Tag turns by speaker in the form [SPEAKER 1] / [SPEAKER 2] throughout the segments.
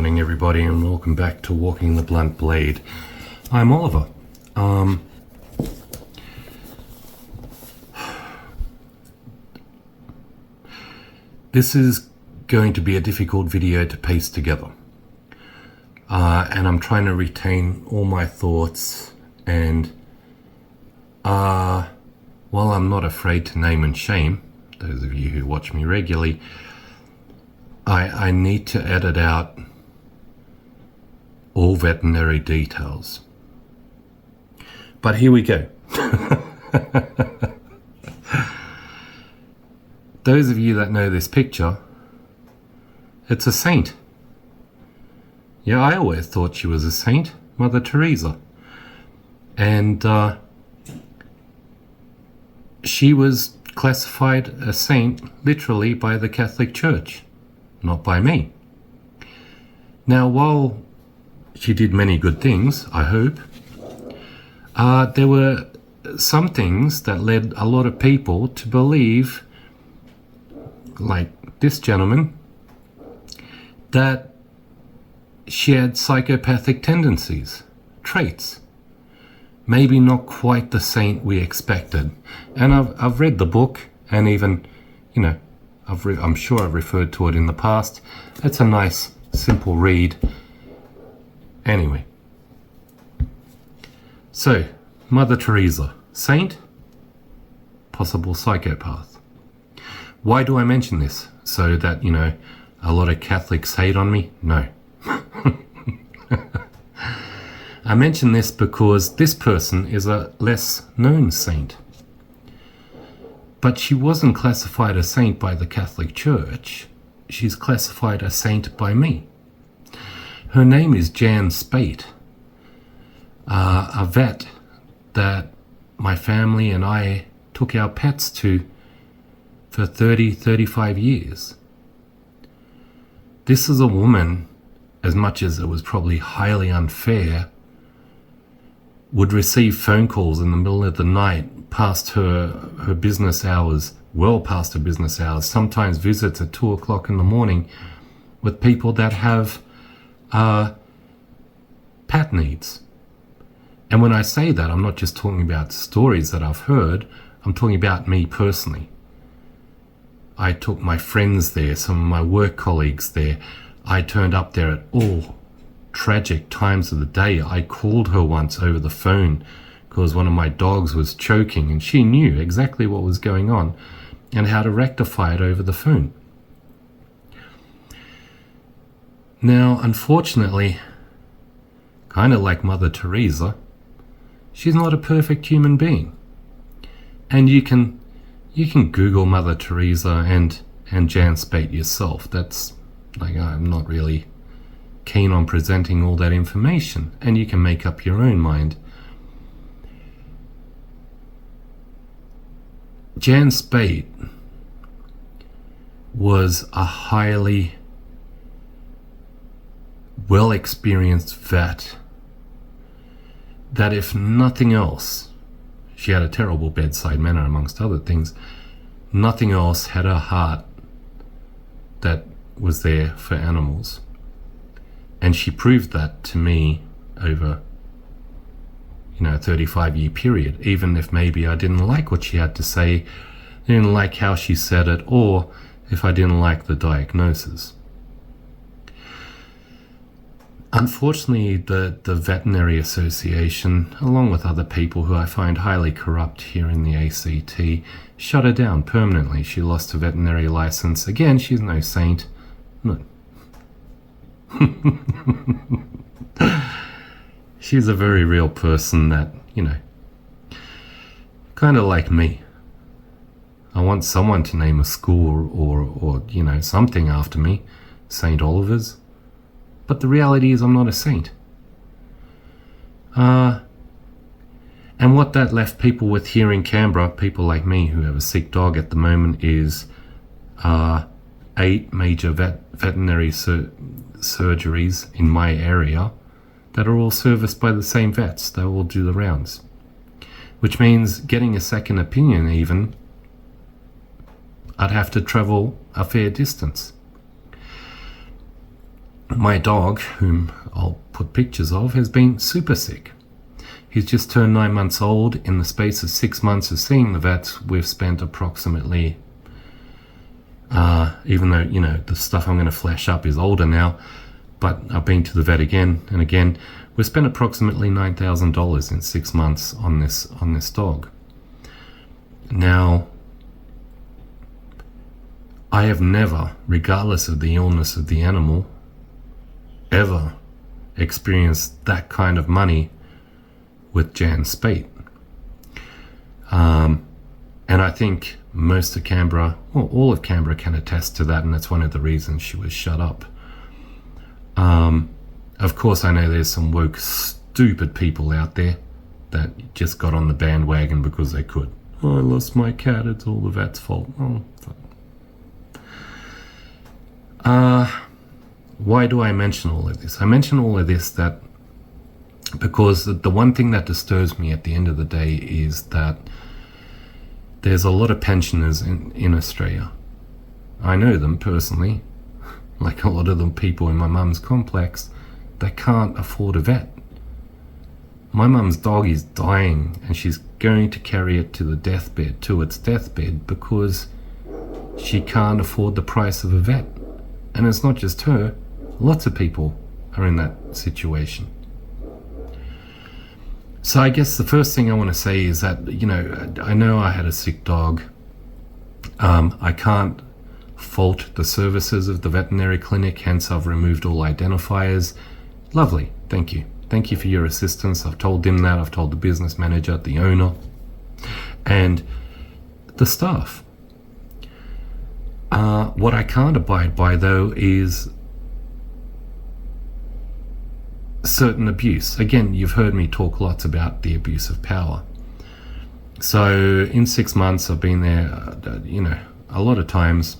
[SPEAKER 1] morning, everybody, and welcome back to Walking the Blunt Blade. I'm Oliver. This is going to be a difficult video to paste together. And I'm trying to retain all my thoughts, and while I'm not afraid to name and shame, those of you who watch me regularly, I need to edit out all veterinary details. But here we go. Those of you that know this picture, it's a saint. Yeah, I always thought she was a saint, Mother Teresa. And she was classified a saint literally by the Catholic Church, not by me. Now, while she did many good things, I hope, there were some things that led a lot of people to believe, like this gentleman, that she had psychopathic tendencies, traits. Maybe not quite the saint we expected. And I've read the book, and even, I'm sure I've referred to it in the past. It's a nice, simple read. Anyway. So, Mother Teresa, saint, possible psychopath. Why do I mention this? So that, a lot of Catholics hate on me? No. I mention this because this person is a less known saint. But she wasn't classified a saint by the Catholic Church. She's classified a saint by me. Her name is Jan Spate, a vet that my family and I took our pets to for 35 years. This is a woman, as much as it was probably highly unfair, would receive phone calls in the middle of the night past her business hours, well past her business hours, sometimes visits at 2 o'clock in the morning with people that have pat needs. And when I say that, I'm not just talking about stories that I've heard, I'm talking about me personally. I took my friends there, some of my work colleagues there. I turned up there at all tragic times of the day. I called her once over the phone because one of my dogs was choking, and she knew exactly what was going on and how to rectify it over the phone. Now, unfortunately, kind of like Mother Teresa, she's not a perfect human being. And you can Google Mother Teresa and Jan Spate yourself. That's like, I'm not really keen on presenting all that information, and you can make up your own mind. Jan Spate was a highly well-experienced vet that, if nothing else, she had a terrible bedside manner amongst other things, nothing else had a heart that was there for animals. And she proved that to me over, a 35-year period, even if maybe I didn't like what she had to say, didn't like how she said it, or if I didn't like the diagnosis. Unfortunately, the Veterinary Association, along with other people who I find highly corrupt here in the ACT, shut her down permanently. She lost her veterinary license. Again, she's no saint. No. She's a very real person that, kind of like me. I want someone to name a school or something after me, St. Oliver's. But the reality is I'm not a saint. And what that left people with here in Canberra, people like me who have a sick dog at the moment, is 8 major veterinary surgeries in my area that are all serviced by the same vets. They all do the rounds. Which means getting a second opinion even, I'd have to travel a fair distance. My dog, whom I'll put pictures of, has been super sick. He's just turned 9 months old. In the space of 6 months of seeing the vet, we've spent approximately, even though, the stuff I'm going to flash up is older now, but I've been to the vet again and again. We've spent approximately $9,000 in 6 months on this dog. Now, I have never, regardless of the illness of the animal, ever experienced that kind of money with Jan Spate. And I think most of Canberra, well, all of Canberra can attest to that, and that's one of the reasons she was shut up. Of course, I know there's some woke, stupid people out there that just got on the bandwagon because they could. Oh, I lost my cat, it's all the vet's fault. Oh, fuck. Why do I mention all of this? I mention all of this because the one thing that disturbs me at the end of the day is that there's a lot of pensioners in Australia. I know them personally, like a lot of them people in my mum's complex, that can't afford a vet. My mum's dog is dying and she's going to carry it to its deathbed because she can't afford the price of a vet. And it's not just her, lots of people are in that situation. So I guess the first thing I want to say is that, I know I had a sick dog. I can't fault the services of the veterinary clinic, hence I've removed all identifiers. Lovely, thank you. Thank you for your assistance. I've told them that. I've told the business manager, the owner, and the staff. What I can't abide by, though, is certain abuse. Again, you've heard me talk lots about the abuse of power. So in 6 months, I've been there, a lot of times,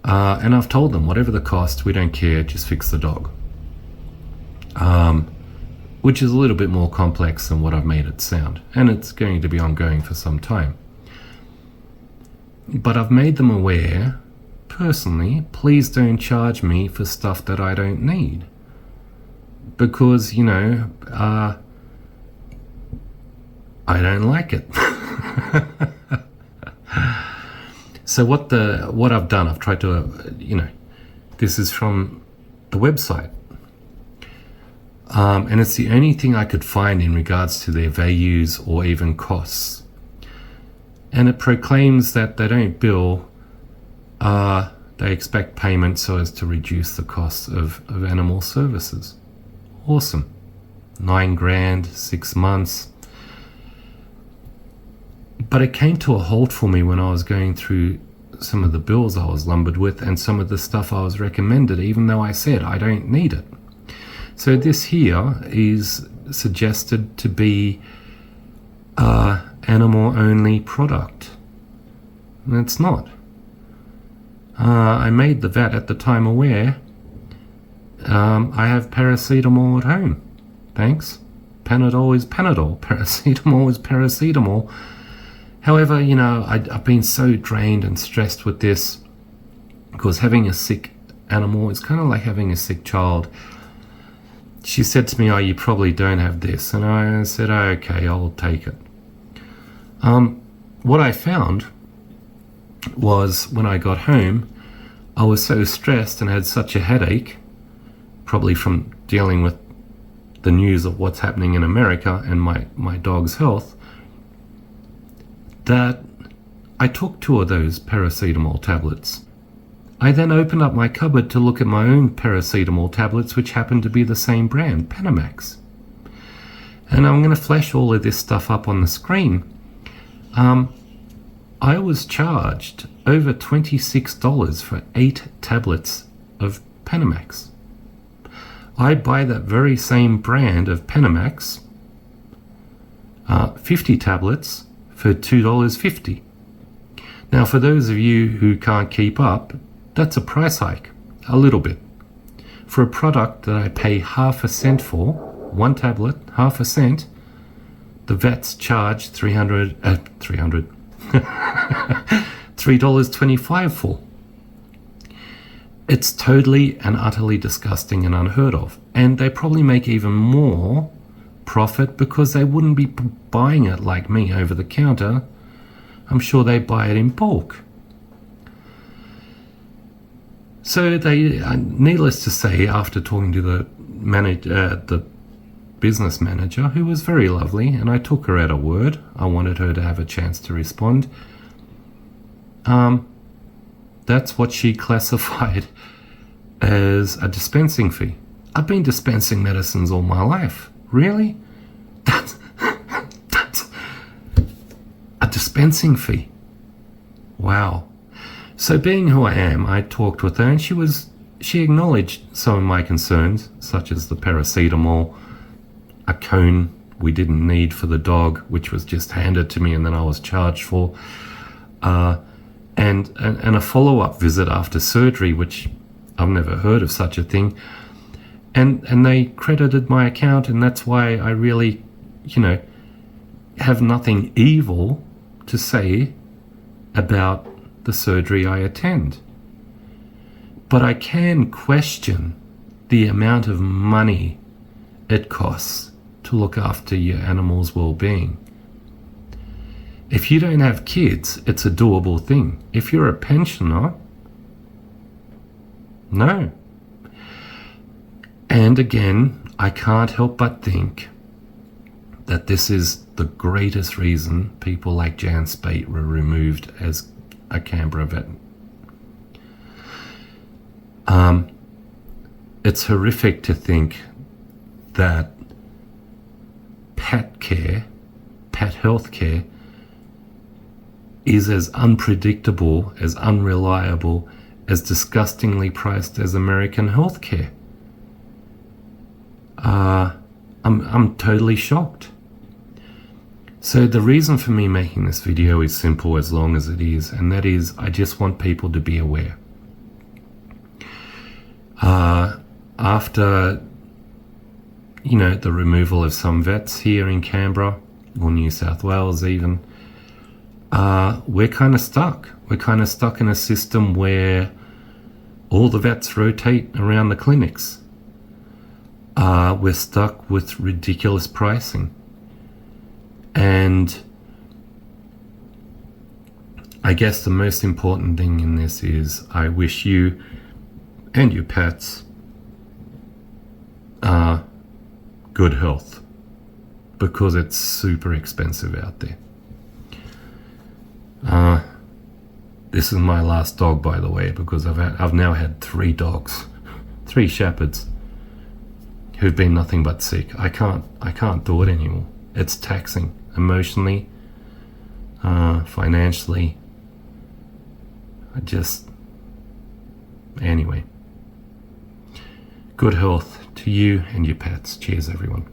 [SPEAKER 1] and I've told them, whatever the cost, we don't care, just fix the dog. Which is a little bit more complex than what I've made it sound, and it's going to be ongoing for some time. But I've made them aware, personally, please don't charge me for stuff that I don't need. Because, I don't like it. So what I've done, I've tried to, this is from the website. And it's the only thing I could find in regards to their values or even costs. And it proclaims that they don't bill, they expect payment so as to reduce the cost of animal services. Awesome. $9,000, 6 months. But it came to a halt for me when I was going through some of the bills I was lumbered with and some of the stuff I was recommended, even though I said I don't need it. So this here is suggested to be animal-only product. And it's not. I made the vet at the time aware. I have paracetamol at home. Thanks. Panadol is Panadol. Paracetamol is paracetamol. However, I've been so drained and stressed with this because having a sick animal is kind of like having a sick child. She said to me, oh, you probably don't have this. And I said, oh, okay, I'll take it. What I found was when I got home, I was so stressed and had such a headache, probably from dealing with the news of what's happening in America and my dog's health, that I took 2 of those paracetamol tablets. I then opened up my cupboard to look at my own paracetamol tablets, which happened to be the same brand, Panamax. And I'm going to flash all of this stuff up on the screen. I was charged over $26 for 8 tablets of Panamax. I buy that very same brand of Panamax, 50 tablets for $2.50. Now, for those of you who can't keep up, that's a price hike, a little bit. For a product that I pay half a cent for, 1 tablet, half a cent, the vets charge $3.25 for. It's totally and utterly disgusting and unheard of. And they probably make even more profit because they wouldn't be buying it like me over the counter. I'm sure they buy it in bulk. So they, needless to say, after talking to the business manager, who was very lovely, and I took her at her word, I wanted her to have a chance to respond. That's what she classified as a dispensing fee. I've been dispensing medicines all my life. Really? That's a dispensing fee. Wow. So being who I am, I talked with her and she acknowledged some of my concerns, such as the paracetamol, a cone we didn't need for the dog, which was just handed to me and then I was charged for, and a follow-up visit after surgery, which I've never heard of such a thing. And they credited my account, and that's why I really, have nothing evil to say about the surgery I attend. But I can question the amount of money it costs to look after your animal's well-being. If you don't have kids, it's a doable thing. If you're a pensioner, no. And again, I can't help but think that this is the greatest reason people like Jan Spate were removed as a Canberra vet. It's horrific to think that pet health care, is as unpredictable, as unreliable, as disgustingly priced as American healthcare. I'm totally shocked. So the reason for me making this video is simple, as long as it is, and that is I just want people to be aware. After, the removal of some vets here in Canberra, or New South Wales even, we're kind of stuck. We're kind of stuck in a system where all the vets rotate around the clinics. We're stuck with ridiculous pricing. And I guess the most important thing in this is I wish you and your pets good health, because it's super expensive out there. This is my last dog, by the way, because I've now had 3 dogs, 3 shepherds, who've been nothing but sick. I can't do it anymore. It's taxing emotionally, financially. Anyway, good health to you and your pets. Cheers, everyone.